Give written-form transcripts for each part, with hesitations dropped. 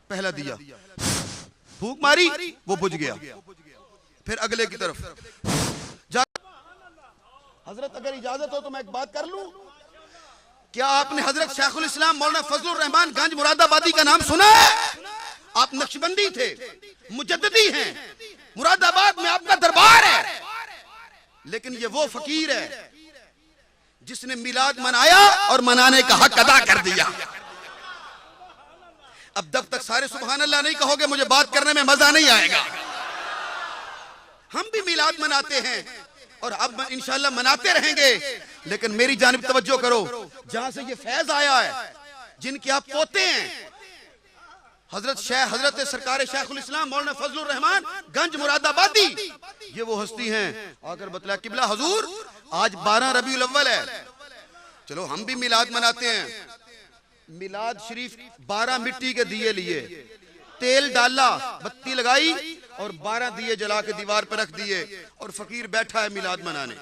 पहला दिया, फूंक मारी, वो बुझ गया। फिर अगले की तरफ जा। हजरत अगर इजाजत हो तो मैं एक बात कर लूं, क्या आपने हजरत शेखुल इस्लाम मौलाना फजलुर रहमान गंज मुरादाबादी का नाम सुना है? आप नक्शबंदी थे, मुजद्दिदी हैं, मुरादाबाद में आपका दरबार है, लेकिन ये वो फकीर है जिसने मिलाद मनाया और मनाने का हक अदा कर दिया। अब जब तक सारे सुभान अल्लाह नहीं कहोगे मुझे बात करने में मजा नहीं आएगा। हम भी मिलाद मनाते हैं और अब इंशाअल्लाह मनाते रहेंगे, लेकिन मेरी जानिब तवज्जो करो, जहां से ये फैज आया है, जिनके आप पोते हैं, हजरत सरकार शेखुल इस्लाम मौलाना फजलुर रहमान गंज मुरादाबादी, ये वो हस्ती हैं। आकर बतला किबला हुजूर आज 12 रबीउल अव्वल है, चलो हम भी मिलाद मनाते हैं। मिलाद शरीफ 12 मिट्टी के दिए लिए, तेल डाला, बत्ती लगाई और 12 दिए जला के दीवार पर रख दिए और फकीर बैठा है मिलाद मनाने।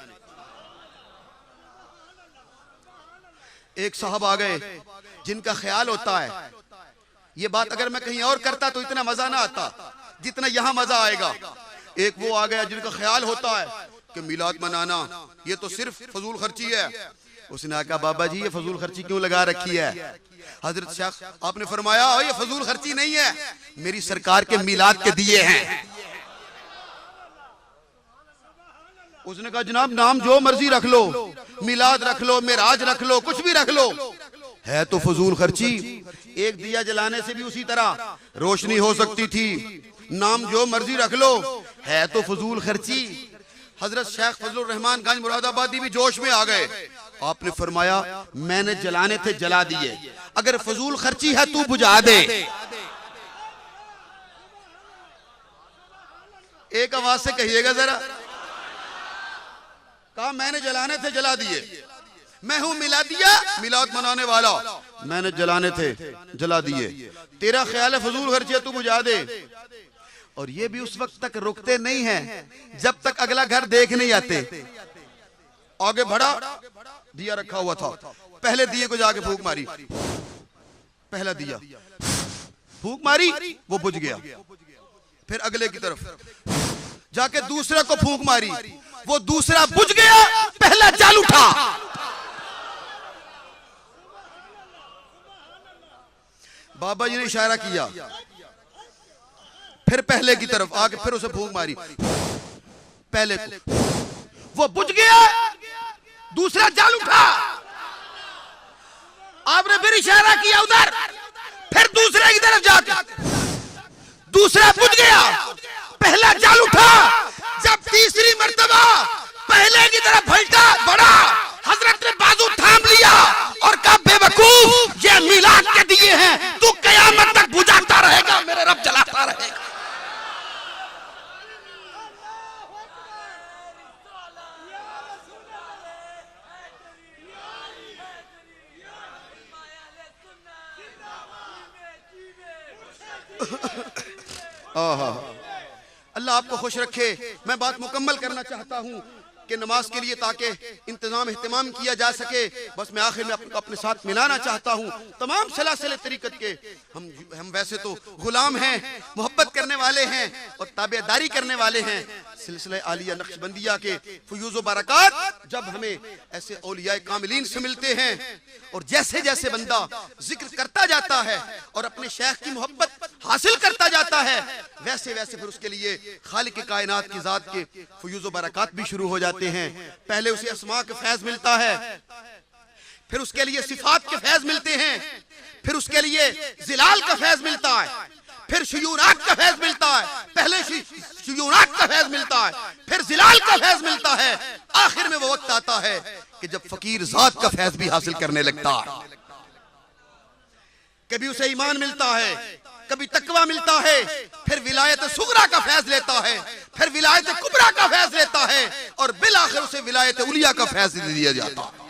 एक साहब आ गए जिनका ख्याल होता है, ये बात अगर मैं कहीं और करता तो इतना मजा ना आता जितना यहां मजा आएगा। एक वो आ गया जिनका ख्याल होता है कि मिलाद मनाना ये तो सिर्फ फजूल खर्ची है। उसने कहा बाबा जी ये फजूल खर्ची क्यों लगा रखी है? हजरत शेख आपने फरमाया ये फजूल खर्ची नहीं है, मेरी सरकार के मिलाद के दिए हैं। उसने कहा जनाब नाम जो मर्जी रख लो, मिलाद रख लो, मेराज रख लो, कुछ भी रख लो, है तो फजूल खर्ची। एक दिया जलाने से भी उसी तरह रोशनी हो सकती थी, नाम जो मर्जी रख लो, है तो फजूल खर्ची। हजरत शेख फजलुर रहमान गंज मुरादाबादी भी जोश में आ गए। आपने फरमाया मैंने जलाने थे जला दिए, अगर फजूल खर्ची है तू बुझा दे। एक आवाज से कहिएगा जरा। कहा मैंने जलाने थे जला दिए, मैं हूं मिलादिया मिलाद मनाने वाला, मैंने जलाने थे जला दिए, तेरा ख्याल है फजूल खर्ची है तू बुझा दे। और ये भी उस वक्त तक रुकते नहीं हैं जब तक अगला घर देख नहीं आते। आगे बढ़ा, दिया रखा हुआ था, पहले दिए को जाके फूंक मारी, पहला दिया फूंक मारी, वो बुझ गया। फिर अगले की तरफ जाके दूसरे को फूंक मारी, वो दूसरा बुझ गया, पहला जल उठा। बाबा जी ने इशारा किया, फिर पहले की तरफ आके फिर उसे फूंक मारी, पहले को, वो बुझ गया, दूसरा जल उठा। आपने फिर इशारा किया उधर, फिर दूसरे की तरफ जाकर दूसरा बुझ गया, पहला जल उठा। जब तीसरी मर्तबा पहले की तरफ भलटा बढ़ा, हजरत ने बाजू थाम लिया और कहा बेवकूफ ये मिलाद के दिए हैं, तू कयामत तक बुझाता रहेगा, मेरे रब जलाता रहेगा। अल्लाह आपको खुश रखे। मैं बात मुकम्मल करना चाहता हूं कि नमाज के लिए ताकि इंतजाम एहतमाम किया जा सके, बस मैं आखिर में अपने साथ मिलाना चाहता हूं तमाम सलासिल तरीकत के। हम वैसे तो गुलाम हैं, मोहब्बत करने वाले हैं और ताबेदारी करने वाले हैं। सिलसिला आलिया नक्शबंदिया के फयूज़ व बरक़ात जब हमें ऐसे औलिया कामिलीन से मिलते हैं और जैसे जैसे बंदा जिक्र करता जाता है और अपने शेख की मोहब्बत हासिल करता जाता है, वैसे वैसे फिर उसके लिए खालिक कायनात की जात के फयूज़ व बरक़ात भी शुरू हो जाते हैं। पहले उसे अस्मा के फैज मिलता है, फिर उसके लिए सिफात के फैज मिलते हैं, फिर उसके लिए जिलाल का फैज मिलता है, फिर शुयूनात का फैज मिलता है, पहले शुयूनात का फैज मिलता है, फिर जिलाल का फैज मिलता है। आखिर में वो वक्त आता है कि जब फकीर जात का फैज भी हासिल करने लगता है। कभी उसे ईमान मिलता है, कभी तकवा मिलता है, फिर विलायत सुगरा का फैज लेता है, फिर विलायत कुबरा का फैज लेता है और बिल आखिर उसे विलायत उलिया का फैज दिया जाता है।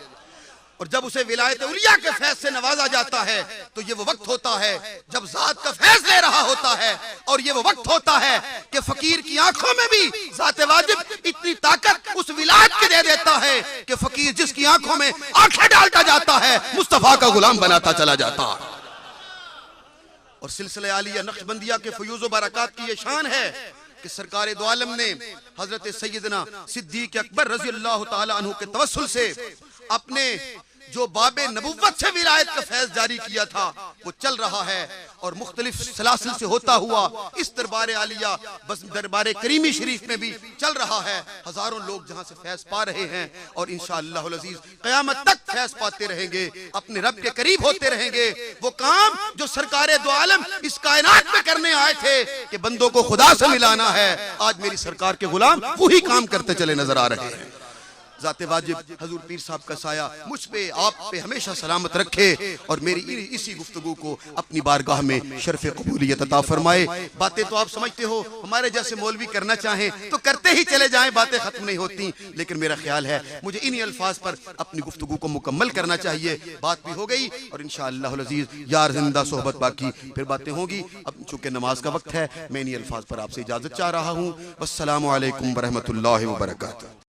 और जब उसे विलायत उलिया के फैज से नवाजा जाता है तो ये वो वक्त होता है जब जात का फैज ले रहा होता है, और ये वो वक्त होता है कि फकीर की आंखों में भी जात वाजिब इतनी ताकत उस विलायत के दे देता है कि फकीर जिसकी आंखों में आंखें डालता जाता है मुस्तफा का गुलाम बनाता चला जाता है। और सिलसिला आलिया नक्शबंदिया के फयूज़ व बरक़ात की ये शान है कि सरकार दो आलम ने हजरत सैयदना सिद्दीक़ अकबर रज़ी अल्लाह ताला अन्हु के तवस्सुल से अपने जो बाबे नबुव्वत से विलायत का फैज़ जारी किया था वो चल रहा है और मुख्तलिफ सलासिल से होता हुआ इस दरबार आलिया बस दरबार करीमी शरीफ में भी चल रहा है। हजारों लोग जहां से फैज़ पा रहे हैं और इंशाअल्लाह अज़ीज़ क़यामत तक फैज़ पाते रहेंगे, अपने रब के करीब होते रहेंगे। वो काम जो सरकार दो आलम इस कायनात में करने आए थे कि बंदों को खुदा से मिलाना है, आज मेरी सरकार के गुलाम वही काम करते चले नजर आ रहे हैं। ज़ाते वाजिब हजूर पीर साहब का साया मुझ पे आप पे हमेशा सलामत रखे और मेरी इसी गुफ्तगू को अपनी बारगाह में शर्फ़ कबूलियत अता फरमाए। बातें तो आप समझते हो हमारे जैसे मौलवी करना चाहें तो करते ही चले जाएं, बातें खत्म नहीं होती, लेकिन मेरा ख्याल है मुझे इन्हीं अल्फाज पर अपनी गुफ्तगू को मुकम्मल करना चाहिए। बात भी हो गई और इंशाअल्लाह अज़ीज़ यार जिंदा सोहबत बाकी फिर बातें होगी। अब चूंकि नमाज का वक्त है मैं इन्हीं अल्फाज पर आपसे इजाज़त चाह रहा हूँ। वस्सलामु अलैकुम व रहमतुल्लाहि व बरकातुहू।